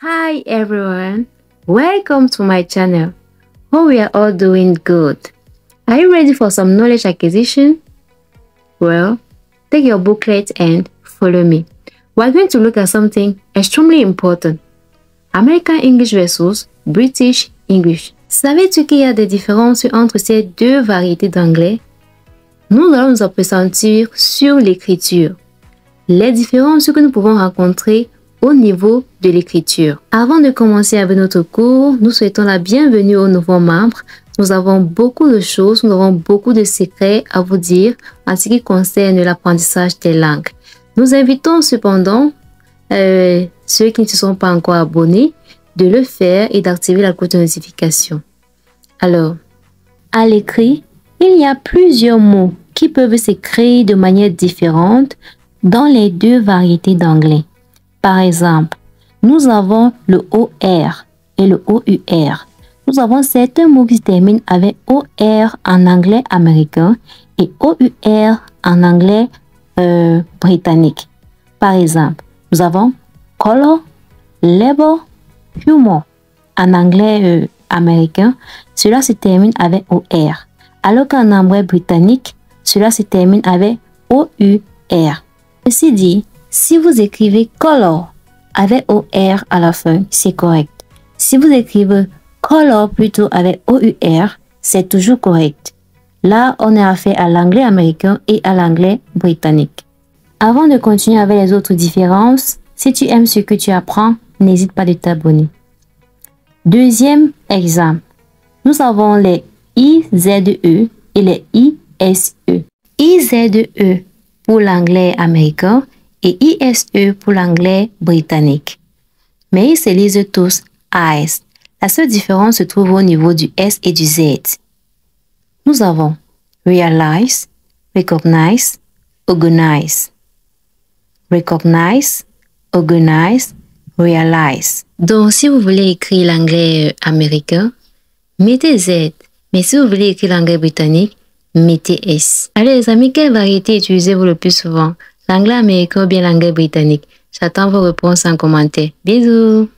Hi everyone, welcome to my channel. Hope we are all doing good. Are you ready for some knowledge acquisition? Well, take your booklet and follow me. We're going to look at something extremely important. American English versus British English. Savais-tu qu'il y a des différences entre ces deux variétés d'anglais? Nous allons nous appesantir sur l'écriture. Les différences que nous pouvons rencontrer au niveau de l'écriture. Avant de commencer avec notre cours, nous souhaitons la bienvenue aux nouveaux membres. Nous avons beaucoup de choses, nous avons beaucoup de secrets à vous dire en ce qui concerne l'apprentissage des langues. Nous invitons cependant ceux qui ne se sont pas encore abonnés de le faire et d'activer la cloche de notification. Alors, à l'écrit, il y a plusieurs mots qui peuvent s'écrire de manière différente dans les deux variétés d'anglais. Par exemple, nous avons le OR et le OUR. Nous avons certains mots qui se terminent avec OR en anglais américain et OUR en anglais britannique. Par exemple, nous avons color, label, humor. En anglais américain, cela se termine avec OR. Alors qu'en anglais britannique, cela se termine avec OUR. Ceci dit, si vous écrivez color avec OR à la fin, c'est correct. Si vous écrivez color plutôt avec OUR, c'est toujours correct. Là, on a affaire à l'anglais américain et à l'anglais britannique. Avant de continuer avec les autres différences, si tu aimes ce que tu apprends, n'hésite pas de t'abonner. Deuxième exemple, nous avons les IZE et les ISE. IZE pour l'anglais américain et ISE pour l'anglais britannique. Mais ils se lisent tous eyes. La seule différence se trouve au niveau du S et du Z. Nous avons realize, recognize, organize. Recognize, organize, realize. Donc, si vous voulez écrire l'anglais américain, mettez Z. Mais si vous voulez écrire l'anglais britannique, mettez S. Allez les amis, quelle variété utilisez-vous le plus souvent? L'anglais américain ou bien l'anglais britannique? J'attends vos réponses en commentaire. Bisous!